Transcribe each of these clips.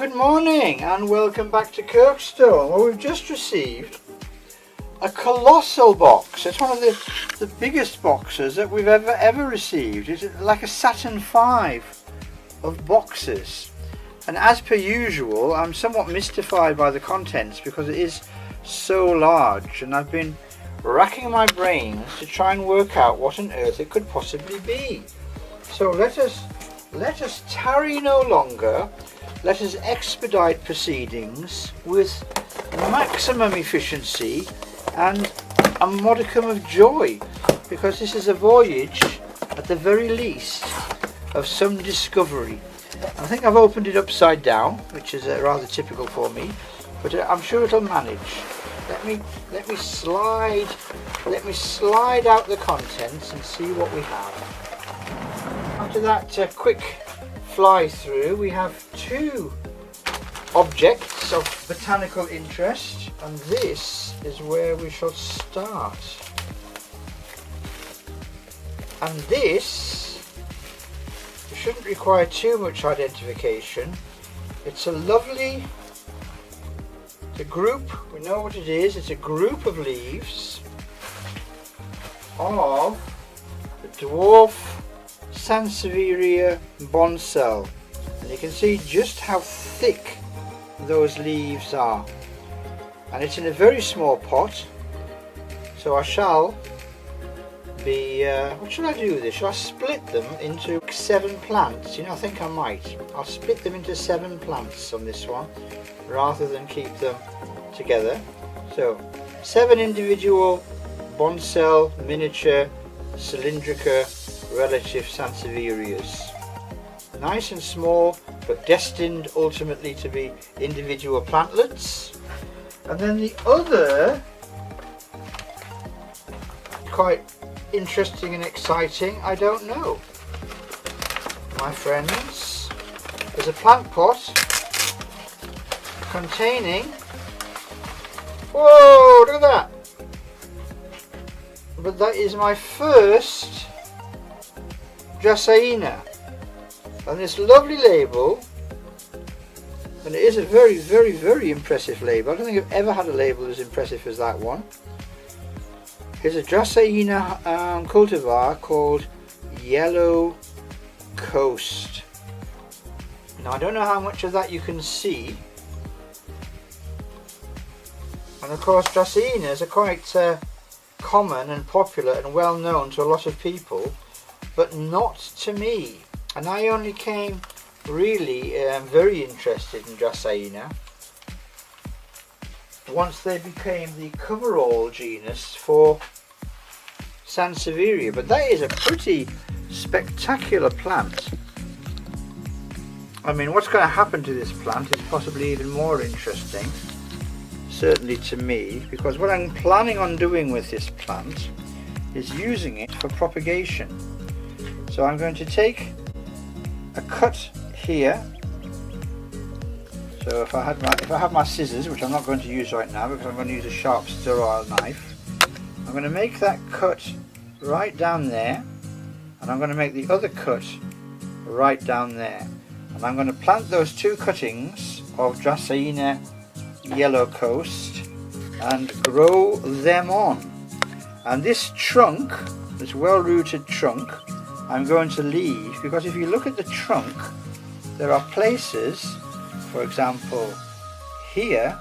Good morning and welcome back to Kirkstone. Well, we've just received a colossal box. It's one of the biggest boxes that we've ever received. It's like a Saturn V of boxes. And as per usual, I'm somewhat mystified by the contents because it is so large, and I've been racking my brains to try and work out what on earth it could possibly be. So let us tarry no longer. Let us expedite proceedings with maximum efficiency and a modicum of joy, because this is a voyage, at the very least, of some discovery. I think I've opened it upside down, which is rather typical for me, but I'm sure it'll manage. Let me slide out the contents and see what we have. After that quick fly through, we have two objects of botanical interest, and this is where we shall start. And this shouldn't require too much identification. It's a lovely, the group, we know what it is, it's a group of leaves of the dwarf Sansevieria Bonsall, and you can see just how thick those leaves are, and it's in a very small pot. So I shall be what should I do with this? Shall I split them into 7 plants? You know, I think I might. I'll split them into 7 plants on this one rather than keep them together. So 7 individual Bonsall miniature cylindrica relative Sansevierias, nice and small but destined ultimately to be individual plantlets. And then the other, quite interesting and exciting, I don't know, my friends, is a plant pot containing, whoa, look at that, but that is my first Dracæna, and this lovely label, and it is a very impressive label. I don't think I've ever had a label as impressive as that one. Here's a Dracæna cultivar called Yellow Coast. Now I don't know how much of that you can see, and of course Dracænas are quite common and popular and well known to a lot of people, but not to me. And I only came really very interested in Dracæna once they became the coverall genus for Sansevieria. But that is a pretty spectacular plant. I mean, what's going to happen to this plant is possibly even more interesting, certainly to me, because what I'm planning on doing with this plant is using it for propagation. So I'm going to take a cut here. So if I have my scissors, which I'm not going to use right now because I'm going to use a sharp sterile knife, I'm going to make that cut right down there, and I'm going to make the other cut right down there, and I'm going to plant those 2 cuttings of Dracæna Yellow Coast and grow them on. And this trunk, this well-rooted trunk, I'm going to leave, because if you look at the trunk, there are places, for example here,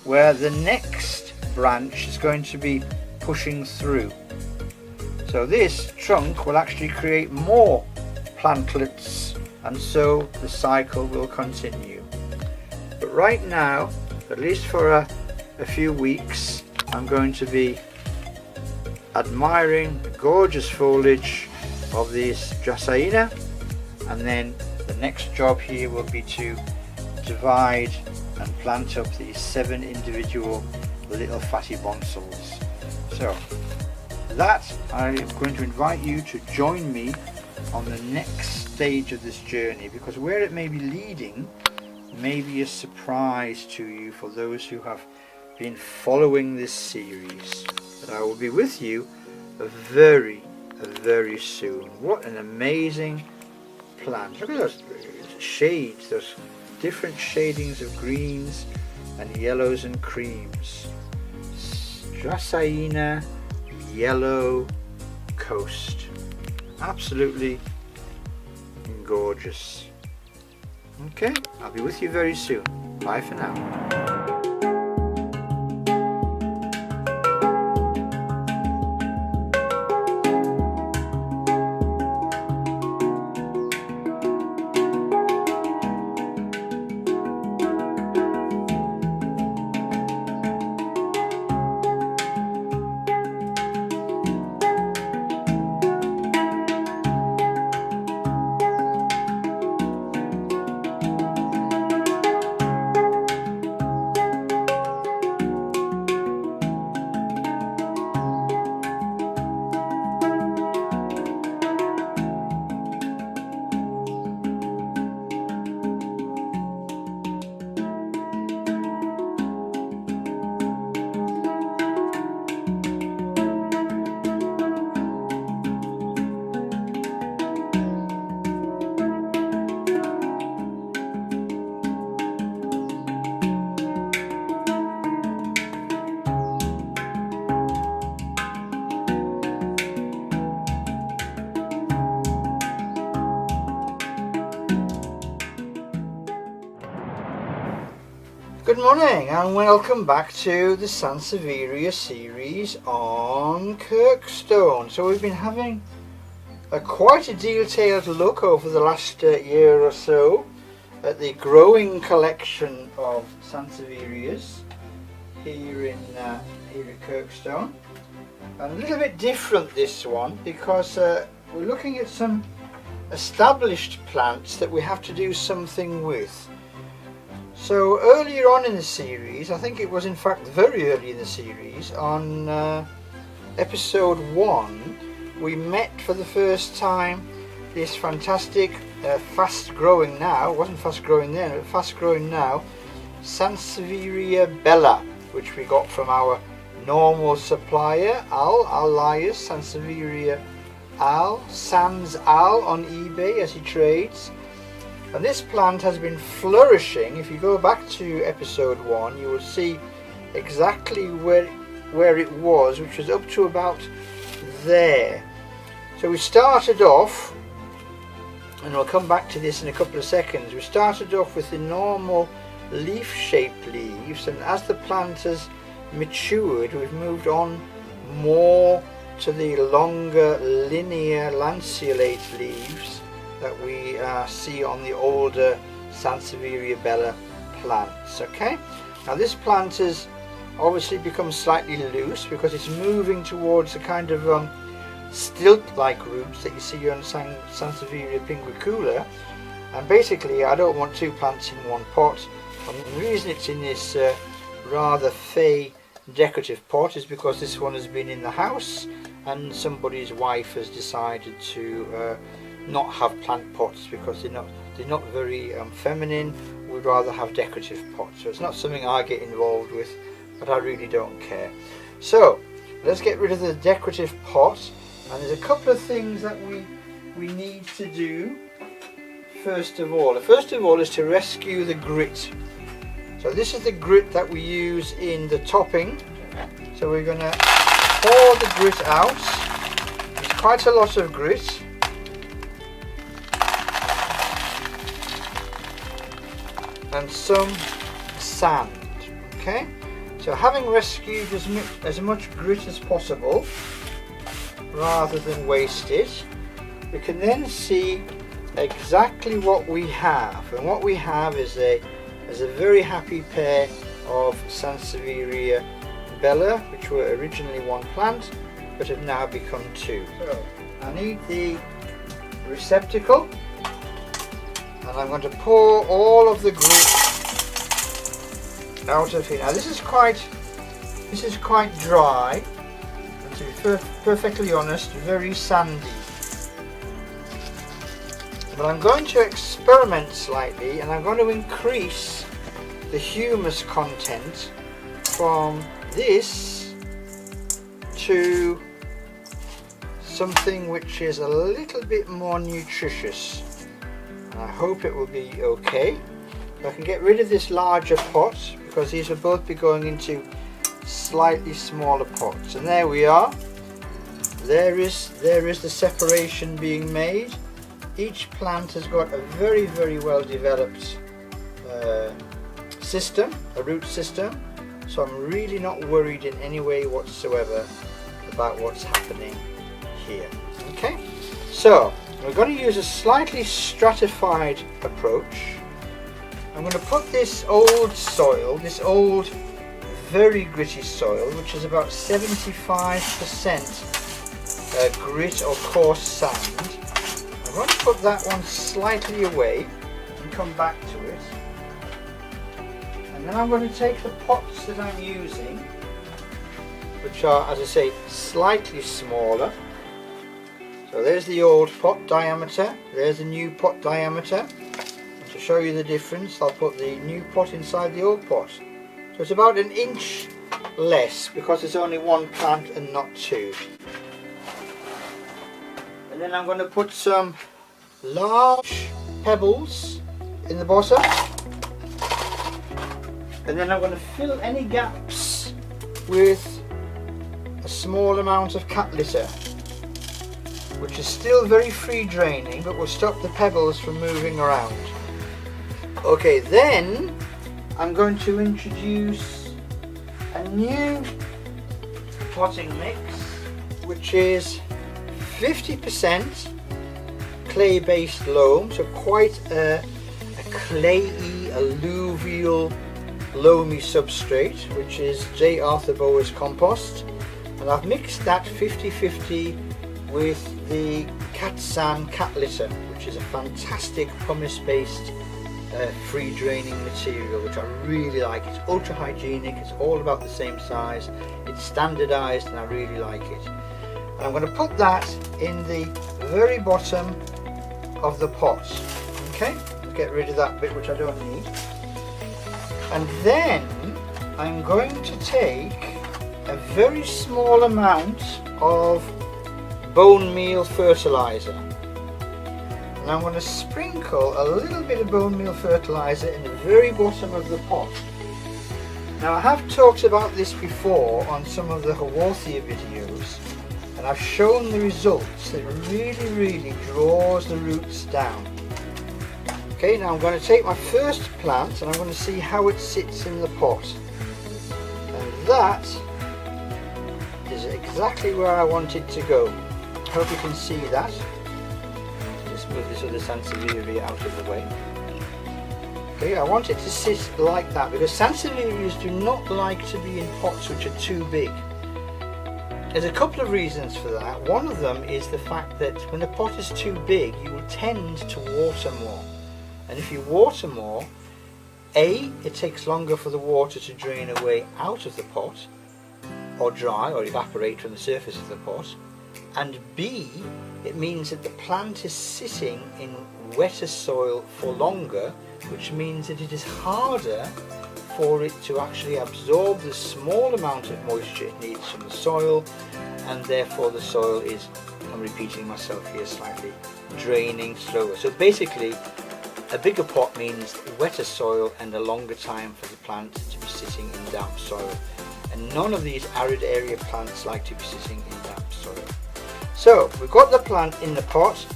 where the next branch is going to be pushing through. So this trunk will actually create more plantlets, and so the cycle will continue. But right now, at least for a few weeks, I'm going to be admiring the gorgeous foliage of this Dracæna, and then the next job here will be to divide and plant up these 7 individual little fatty Bonsalls. So that, I'm going to invite you to join me on the next stage of this journey, because where it may be leading may be a surprise to you for those who have been following this series. But I will be with you very soon. What an amazing plant. Look at those shades, those different shadings of greens and yellows and creams. Dracaena Yellow Coast. Absolutely gorgeous. Okay, I'll be with you very soon. Bye for now. Good morning and welcome back to the Sansevieria series on Kirkstone. So we've been having quite a detailed look over the last year or so at the growing collection of Sansevierias here at Kirkstone. And a little bit different this one because we're looking at some established plants that we have to do something with. So earlier on in the series, I think it was in fact very early in the series, on episode 1, we met for the first time this fantastic, fast growing now, it wasn't fast growing then, but fast growing now, Sansevieria bella, which we got from our normal supplier, Al Lias, Sansevieria Al, Sans Al on eBay as he trades. And this plant has been flourishing. If you go back to episode 1, you will see exactly where it was, which was up to about there. So we started off, and we'll come back to this in a couple of seconds, we started off with the normal leaf-shaped leaves, and as the plant has matured, we've moved on more to the longer linear lanceolate leaves that we see on the older Sansevieria bella plants. Okay, now this plant has obviously become slightly loose because it's moving towards the kind of stilt-like roots that you see on Sansevieria pinguicula, and basically I don't want two plants in one pot. And the reason it's in this rather fey decorative pot is because this one has been in the house and somebody's wife has decided to not have plant pots because they're not very feminine. We'd rather have decorative pots, so it's not something I get involved with, but I really don't care. So let's get rid of the decorative pot, and there's a couple of things that we need to do. First of all is to rescue the grit. So this is the grit that we use in the topping, so we're going to pour the grit out. There's quite a lot of grit. And some sand. Okay, so having rescued as much grit as possible rather than waste it, we can then see exactly what we have, and what we have is a very happy pair of Sansevieria bella, which were originally one plant but have now become two. So I need the receptacle, and I'm going to pour all of the grit out of here. Now this is quite dry, and to be perfectly honest, very sandy. But I'm going to experiment slightly, and I'm going to increase the humus content from this to something which is a little bit more nutritious. And I hope it will be okay. I can get rid of this larger pot because these will both be going into slightly smaller pots. And there we are. There is the separation being made. Each plant has got a very, very well developed system, a root system. So I'm really not worried in any way whatsoever about what's happening here. Okay, so we're going to use a slightly stratified approach. I'm going to put this old soil, this old very gritty soil, which is about 75% grit or coarse sand. I'm going to put that one slightly away and come back to it. And then I'm going to take the pots that I'm using, which are, as I say, slightly smaller. So there's the old pot diameter, there's the new pot diameter. And to show you the difference, I'll put the new pot inside the old pot. So it's about an inch less because it's only one plant and not two. And then I'm going to put some large pebbles in the bottom. And then I'm going to fill any gaps with a small amount of cat litter, which is still very free draining but will stop the pebbles from moving around. Okay, then I'm going to introduce a new potting mix, which is 50% clay-based loam, so quite a clayey, alluvial, loamy substrate, which is J. Arthur Boas compost, and I've mixed that 50-50 with the Katsan cat litter, which is a fantastic pumice-based free draining material, which I really like. It's ultra hygienic, it's all about the same size, it's standardized, and I really like it. And I'm going to put that in the very bottom of the pot. Okay, get rid of that bit which I don't need. And then I'm going to take a very small amount of bone meal fertilizer. And I'm going to sprinkle a little bit of bone meal fertilizer in the very bottom of the pot. Now I have talked about this before on some of the Haworthia videos, and I've shown the results. It really draws the roots down. Okay, now I'm going to take my first plant and I'm going to see how it sits in the pot. And that is exactly where I want it to go. I hope you can see that. Just move this other sansevieria out of the way. Okay, I want it to sit like that because sansevieras do not like to be in pots which are too big. There's a couple of reasons for that. One of them is the fact that when the pot is too big, you will tend to water more. And if you water more, A, it takes longer for the water to drain away out of the pot, or dry, or evaporate from the surface of the pot, and B, it means that the plant is sitting in wetter soil for longer, which means that it is harder for it to actually absorb the small amount of moisture it needs from the soil, and therefore the soil is, I'm repeating myself here slightly, draining slower. So basically, a bigger pot means wetter soil and a longer time for the plant to be sitting in damp soil. And none of these arid area plants like to be sitting in damp soil. So we've got the plant in the pot,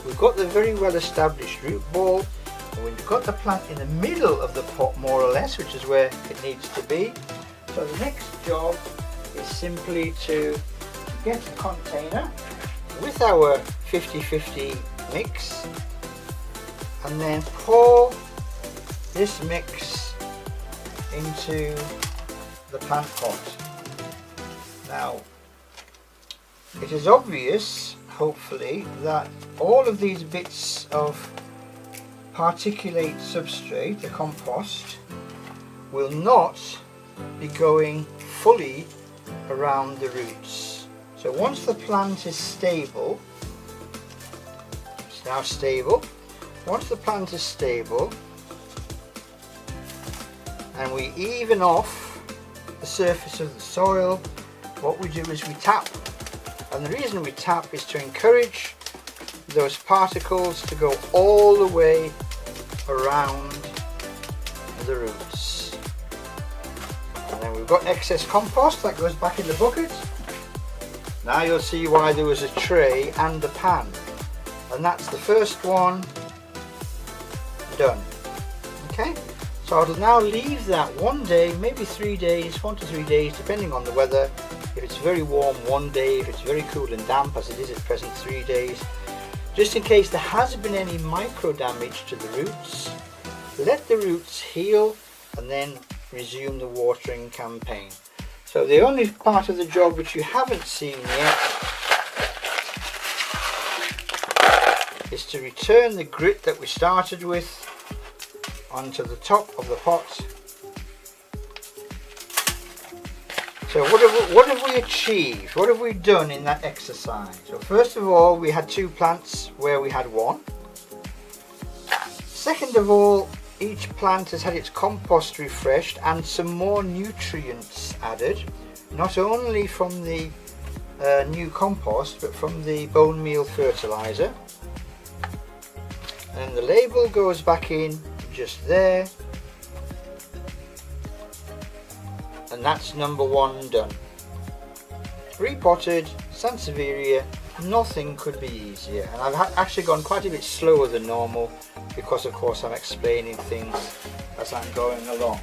we've got the very well established root ball, and we've got the plant in the middle of the pot more or less, which is where it needs to be. So the next job is simply to get the container with our 50-50 mix and then pour this mix into the plant pot. Now, it is obvious, hopefully, that all of these bits of particulate substrate, the compost, will not be going fully around the roots. So once the plant is stable, it's now stable, once the plant is stable and we even off the surface of the soil, what we do is we tap. And the reason we tap is to encourage those particles to go all the way around the roots. And then we've got excess compost that goes back in the bucket. Now you'll see why there was a tray and a pan. And that's the first one done. Okay, so I'll now leave that 1 day, maybe 3 days, 1 to 3 days, depending on the weather. If it's very warm, 1 day. If it's very cool and damp, as it is at present, 3 days. Just in case there has been any micro damage to the roots, let the roots heal and then resume the watering campaign. So the only part of the job which you haven't seen yet is to return the grit that we started with onto the top of the pot. So what have we achieved? What have we done in that exercise? So first of all, we had 2 plants where we had 1. Second of all, each plant has had its compost refreshed and some more nutrients added, not only from the new compost but from the bone meal fertilizer. And the label goes back in just there, and that's number 1 done. Repotted, Sansevieria, nothing could be easier. And I've actually gone quite a bit slower than normal because of course I'm explaining things as I'm going along.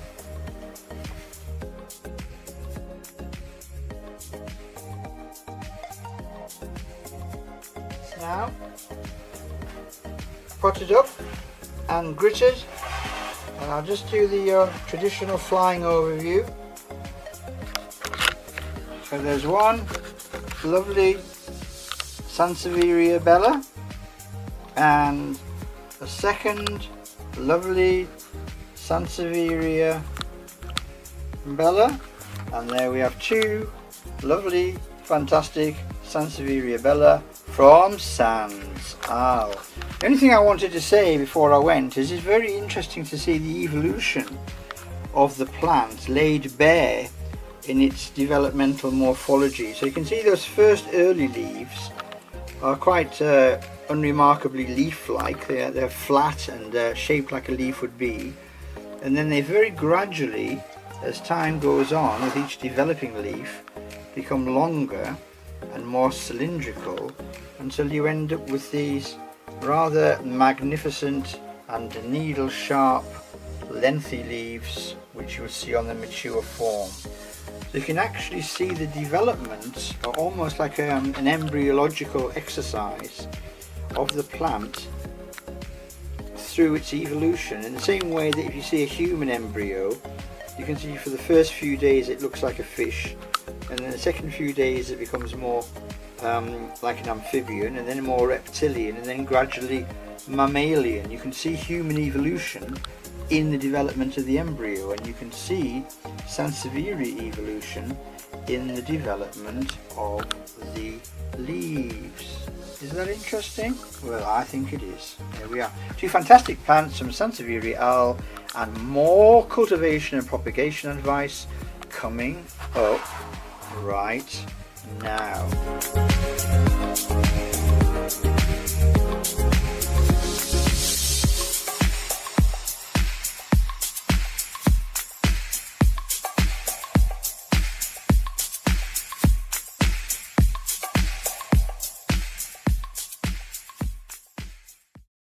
Now potted up and gritted, and I'll just do the traditional flying overview. So there's one lovely Sansevieria Bella and a second lovely Sansevieria Bella, and there we have 2 lovely fantastic Sansevieria Bella from Sans Isle. The only thing I wanted to say before I went is it's very interesting to see the evolution of the plant laid bare in its developmental morphology. So you can see those first early leaves are quite unremarkably leaf-like. They're flat and shaped like a leaf would be, and then they very gradually, as time goes on with each developing leaf, become longer and more cylindrical until you end up with these rather magnificent and needle sharp lengthy leaves which you will see on the mature form. So you can actually see the development, almost like an embryological exercise of the plant through its evolution, in the same way that if you see a human embryo, you can see for the first few days it looks like a fish, and then the second few days it becomes more like an amphibian, and then more reptilian, and then gradually mammalian. You can see human evolution in the development of the embryo, and you can see Sansevieria evolution in the development of the leaves. Is that interesting? Well, I think it is. There we are. 2 fantastic plants from Sansevieria Isle, and more cultivation and propagation advice coming up right now.